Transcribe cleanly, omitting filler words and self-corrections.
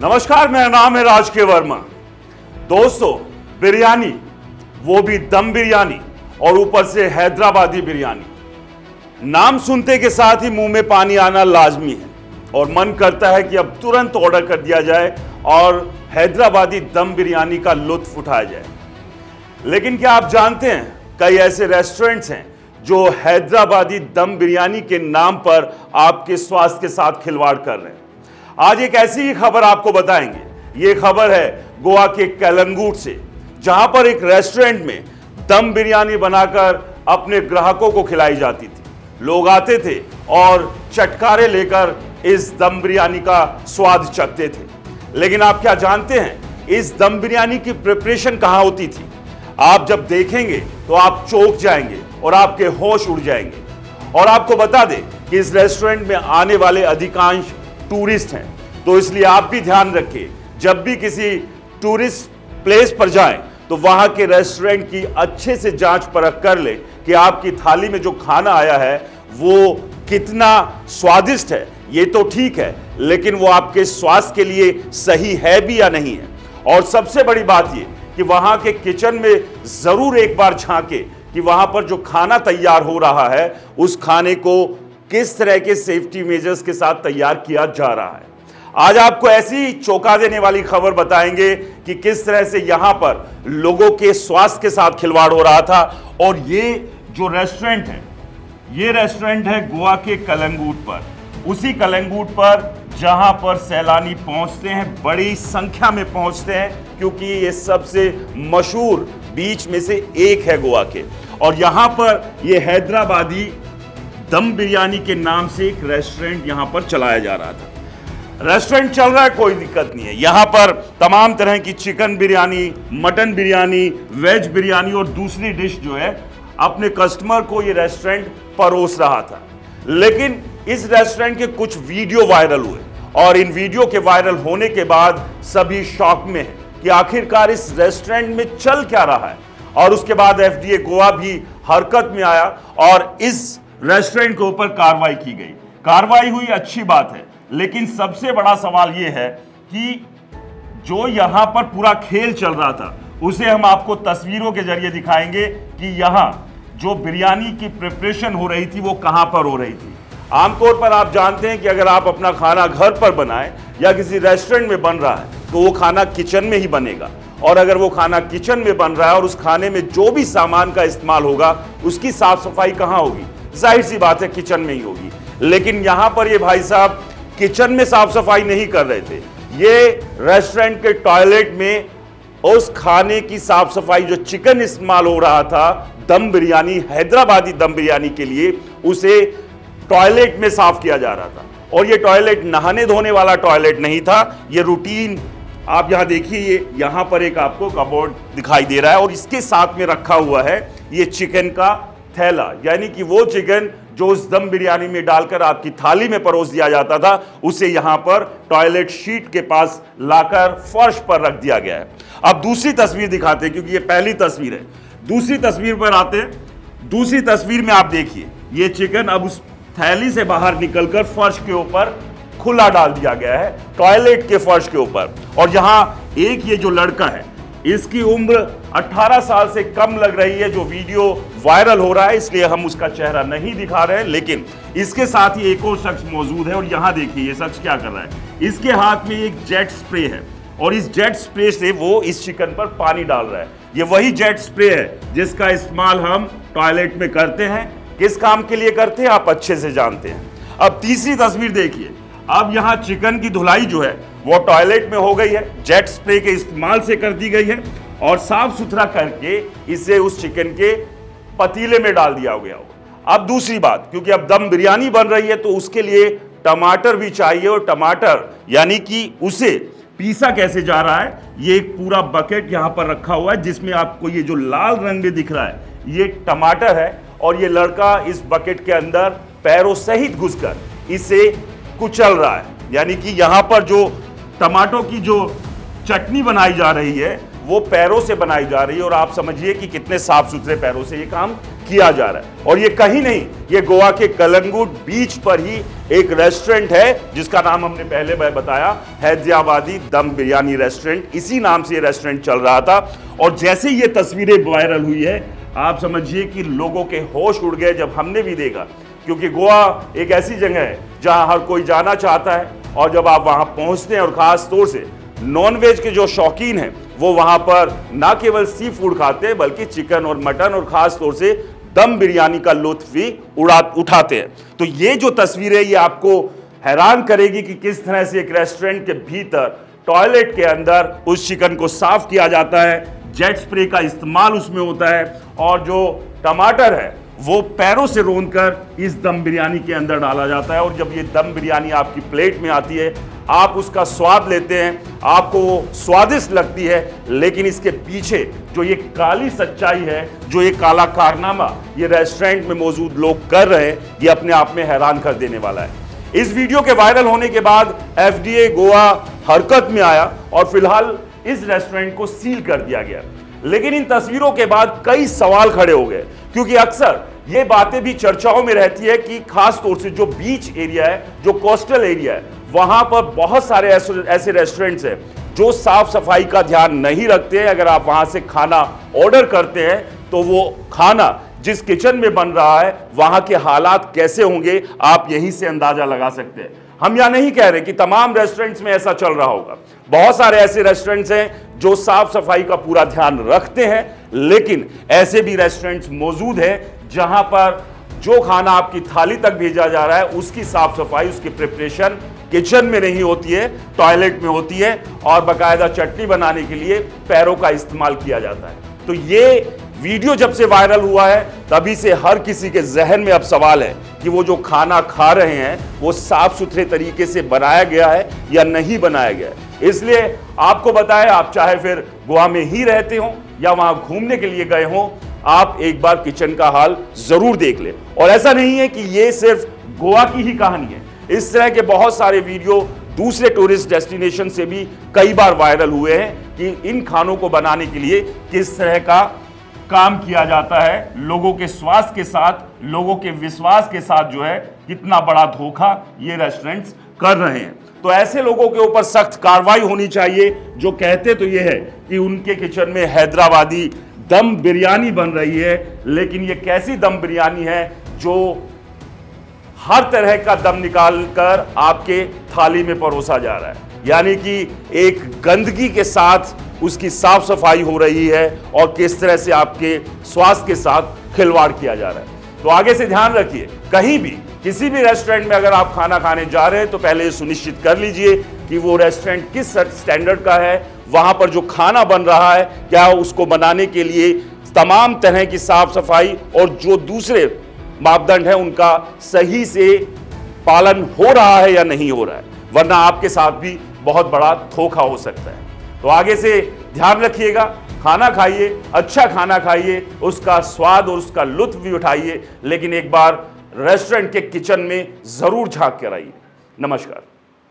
नमस्कार, मेरा नाम है राज के वर्मा। दोस्तों, बिरयानी, वो भी दम बिरयानी और ऊपर से हैदराबादी बिरयानी, नाम सुनते के साथ ही मुंह में पानी आना लाजमी है और मन करता है कि अब तुरंत ऑर्डर कर दिया जाए और हैदराबादी दम बिरयानी का लुत्फ उठाया जाए। लेकिन क्या आप जानते हैं, कई ऐसे रेस्टोरेंट्स हैं जो हैदराबादी दम बिरयानी के नाम पर आपके स्वास्थ्य के साथ खिलवाड़ कर रहे हैं। आज एक ऐसी ही खबर आपको बताएंगे। ये खबर है गोवा के कलंगूट से, जहां पर एक रेस्टोरेंट में दम बिरयानी बनाकर अपने ग्राहकों को खिलाई जाती थी। लोग आते थे और चटकारे लेकर इस दम बिरयानी का स्वाद चखते थे। लेकिन आप क्या जानते हैं, इस दम बिरयानी की प्रिपरेशन कहां होती थी? आप जब देखेंगे तो आप चौंक जाएंगे और आपके होश उड़ जाएंगे। और आपको बता दें कि इस रेस्टोरेंट में आने वाले अधिकांश टूरिस्ट हैं, तो इसलिए आप भी ध्यान रखिए, जब भी किसी टूरिस्ट प्लेस पर जाएं तो वहां के रेस्टोरेंट की अच्छे से जांच परख कर ले कि आपकी थाली में जो खाना आया है वो कितना स्वादिष्ट है। ये तो ठीक है, लेकिन वो आपके स्वास्थ्य के लिए सही है भी या नहीं है। और सबसे बड़ी बात ये कि वहां के किचन में जरूर एक बार झांके कि वहां पर जो खाना तैयार हो रहा है उस खाने को किस तरह के सेफ्टी मेजर्स के साथ तैयार किया जा रहा है। आज आपको ऐसी चौंका देने वाली खबर बताएंगे कि किस तरह से यहां पर लोगों के स्वास्थ्य के साथ खिलवाड़ हो रहा था। और ये जो रेस्टोरेंट है, ये रेस्टोरेंट है गोवा के कलंगूट पर, उसी कलंगूट पर जहां पर सैलानी पहुंचते हैं, बड़ी संख्या में पहुंचते हैं, क्योंकि ये सबसे मशहूर बीच में से एक है गोवा के। और यहां पर ये हैदराबादी दम बिरयानी के नाम से एक रेस्टोरेंट यहां पर चलाया जा रहा था। रेस्टोरेंट चल रहा है, कोई दिक्कत नहीं है। यहां पर तमाम तरह की chicken biryani, mutton biryani, veg biryani और दूसरी डिश जो है अपने कस्टमर को ये रेस्टोरेंट परोस रहा था। लेकिन इस रेस्टोरेंट के कुछ वीडियो वायरल हुए और इन वीडियो के वायरल होने के बाद सभी शॉक में है कि आखिरकार इस रेस्टोरेंट में चल क्या रहा है। और उसके बाद एफडीए गोवा भी हरकत में आया और इस रेस्टोरेंट के ऊपर कार्रवाई की गई। कार्रवाई हुई, अच्छी बात है, लेकिन सबसे बड़ा सवाल यह है कि जो यहां पर पूरा खेल चल रहा था उसे हम आपको तस्वीरों के जरिए दिखाएंगे कि यहां जो बिरयानी की प्रिपरेशन हो रही थी वो कहां पर हो रही थी। आमतौर पर आप जानते हैं कि अगर आप अपना खाना घर पर बनाएं या किसी रेस्टोरेंट में बन रहा है तो वो खाना किचन में ही बनेगा। और अगर वो खाना किचन में बन रहा है और उस खाने में जो भी सामान का इस्तेमाल होगा उसकी साफ सफाई कहां होगी? जाहिर सी बात है किचन में ही होगी। लेकिन यहां पर ये भाई साहब किचन में साफ सफाई नहीं कर रहे थे, ये रेस्टोरेंट के टॉयलेट में उस खाने की साफ सफाई, जो चिकन इस्तेमाल हो रहा था दम बिरयानी, हैदराबादी दम बिरयानी के लिए, उसे टॉयलेट में साफ किया जा रहा था। और ये टॉयलेट नहाने धोने वाला टॉयलेट नहीं था, ये रूटीन। आप यहां देखिए, ये यहां पर एक आपको कबोर्ड दिखाई दे रहा है और इसके साथ में रखा हुआ है ये चिकन का थैला, यानी कि वो चिकन जो उस दम बिरयानी में डालकर आपकी थाली में परोस दिया जाता था उसे यहां पर टॉयलेट शीट के पास लाकर फर्श पर रख दिया गया है। अब दूसरी तस्वीर दिखाते हैं, क्योंकि ये पहली तस्वीर है। दूसरी तस्वीर पर आते हैं। दूसरी तस्वीर में आप देखिए, ये चिकन अब उस थैली से बाहर निकलकर फर्श के ऊपर खुला डाल दिया गया है, टॉयलेट के फर्श के ऊपर। और यहां एक ये जो लड़का है, इसकी उम्र 18 साल से कम लग रही है। जो वीडियो वायरल हो रहा है इसलिए हम उसका चेहरा नहीं दिखा रहे हैं, लेकिन इसके साथ ही एक और शख्स मौजूद है। और यहां देखिए ये शख्स क्या कर रहा है, इसके हाथ में एक जेट स्प्रे है और इस जेट स्प्रे से वो इस चिकन पर पानी डाल रहा है। ये वही जेट स्प्रे है जिसका इस्तेमाल हम टॉयलेट में करते हैं। किस काम के लिए करते हैं आप अच्छे से जानते हैं। अब तीसरी तस्वीर देखिए, अब यहां चिकन की धुलाई जो है वो टॉयलेट में हो गई है, जेट स्प्रे के इस्तेमाल से कर दी गई है और साफ सुथरा करके इसे उस चिकन के पतीले में डाल दिया गया हो। अब दूसरी बात, क्योंकि अब दम बिरयानी बन रही है तो उसके लिए टमाटर भी चाहिए, और टमाटर यानी कि उसे पीसा कैसे जा रहा है, ये एक पूरा बकेट यहां पर रखा हुआ है जिसमें आपको ये जो लाल रंग में दिख रहा है ये टमाटर है। और ये लड़का इस बकेट के अंदर पैरों सहित घुसकर इसे कुचल रहा है, यानी कि यहां पर जो टमाटो की जो चटनी बनाई जा रही है वो पैरों से बनाई जा रही है और आप समझिए कि कितने साफ सुथरे पैरों से ये काम किया जा रहा है। और ये कहीं नहीं, ये गोवा के कलंगुट बीच पर ही एक रेस्टोरेंट है जिसका नाम हमने पहले बताया, हैदराबादी दम बिरयानी रेस्टोरेंट। इसी नाम से ये रेस्टोरेंट चल रहा था। और जैसे ये तस्वीरें वायरल हुई है, आप समझिए कि लोगों के होश उड़ गए जब हमने भी देखा, क्योंकि गोवा एक ऐसी जगह है जहां हर कोई जाना चाहता है। और जब आप वहां पहुंचते हैं और खास तौर से नॉनवेज के जो शौकीन हैं वो वहां पर ना केवल सी फूड खाते हैं बल्कि चिकन और मटन और खास तौर से दम बिरयानी का लुत्फ भी उठाते हैं। तो ये जो तस्वीर है ये आपको हैरान करेगी कि किस तरह से एक रेस्टोरेंट के भीतर टॉयलेट के अंदर उस चिकन को साफ किया जाता है, जेट स्प्रे का इस्तेमाल उसमें होता है और जो टमाटर है वो पैरों से रौंदकर इस दम बिरयानी के अंदर डाला जाता है। और जब ये दम बिरयानी आपकी प्लेट में आती है, आप उसका स्वाद लेते हैं, आपको वो स्वादिष्ट लगती है, लेकिन इसके पीछे जो ये काली सच्चाई है, जो ये काला कारनामा ये रेस्टोरेंट में मौजूद लोग कर रहे हैं, ये अपने आप में हैरान कर देने वाला है। इस वीडियो के वायरल होने के बाद FDA गोवा हरकत में आया और फिलहाल इस रेस्टोरेंट को सील कर दिया गया। लेकिन इन तस्वीरों के बाद कई सवाल खड़े हो गए, क्योंकि अक्सर ये बातें भी चर्चाओं में रहती है कि खास तौर से जो बीच एरिया है, जो कोस्टल एरिया है, वहां पर बहुत सारे ऐसे रेस्टोरेंट्स हैं जो साफ सफाई का ध्यान नहीं रखते हैं। अगर आप वहां से खाना ऑर्डर करते हैं तो वो खाना जिस किचन में बन रहा है वहां के हालात कैसे होंगे आप यहीं से अंदाजा लगा सकते हैं। हम यह नहीं कह रहे कि तमाम रेस्टोरेंट्स में ऐसा चल रहा होगा, बहुत सारे ऐसे रेस्टोरेंट्स हैं जो साफ सफाई का पूरा ध्यान रखते हैं, लेकिन ऐसे भी रेस्टोरेंट्स मौजूद हैं जहां पर जो खाना आपकी थाली तक भेजा जा रहा है उसकी साफ सफाई, उसकी प्रिपरेशन किचन में नहीं होती है, टॉयलेट में होती है और बाकायदा चटनी बनाने के लिए पैरों का इस्तेमाल किया जाता है। तो ये वीडियो जब से वायरल हुआ है तभी से हर किसी के जहन में अब सवाल है कि वो जो खाना खा रहे हैं वो साफ सुथरे तरीके से बनाया गया है या नहीं बनाया गया है। इसलिए आपको बताएं, आप चाहे फिर गोवा में ही रहते हो या वहां घूमने के लिए गए हो, आप एक बार किचन का हाल जरूर देख लें। और ऐसा नहीं है कि ये सिर्फ गोवा की ही कहानी है, इस तरह के बहुत सारे वीडियो दूसरे टूरिस्ट डेस्टिनेशन से भी कई बार वायरल हुए हैं कि इन खानों को बनाने के लिए किस तरह का काम किया जाता है, लोगों के स्वास्थ्य के साथ, लोगों के विश्वास के साथ जो है कितना बड़ा धोखा ये रेस्टोरेंट्स कर रहे हैं। तो ऐसे लोगों के ऊपर सख्त कार्रवाई होनी चाहिए जो कहते तो ये है कि उनके किचन में हैदराबादी दम बिरयानी बन रही है, लेकिन ये कैसी दम बिरयानी है जो हर तरह का दम निकाल कर आपके थाली में परोसा जा रहा है, यानी कि एक गंदगी के साथ उसकी साफ सफाई हो रही है और किस तरह से आपके स्वास्थ्य के साथ खिलवाड़ किया जा रहा है। तो आगे से ध्यान रखिए, कहीं भी किसी भी रेस्टोरेंट में अगर आप खाना खाने जा रहे हैं तो पहले ये सुनिश्चित कर लीजिए कि वो रेस्टोरेंट किस स्टैंडर्ड का है, वहां पर जो खाना बन रहा है क्या उसको बनाने के लिए तमाम तरह की साफ सफाई और जो दूसरे मापदंड है उनका सही से पालन हो रहा है या नहीं हो रहा है, वरना आपके साथ भी बहुत बड़ा धोखा हो सकता है। तो आगे से ध्यान रखिएगा, खाना खाइए, अच्छा खाना खाइए, उसका स्वाद और उसका लुत्फ भी उठाइए, लेकिन एक बार रेस्टोरेंट के किचन में जरूर झांक कर आइए। नमस्कार।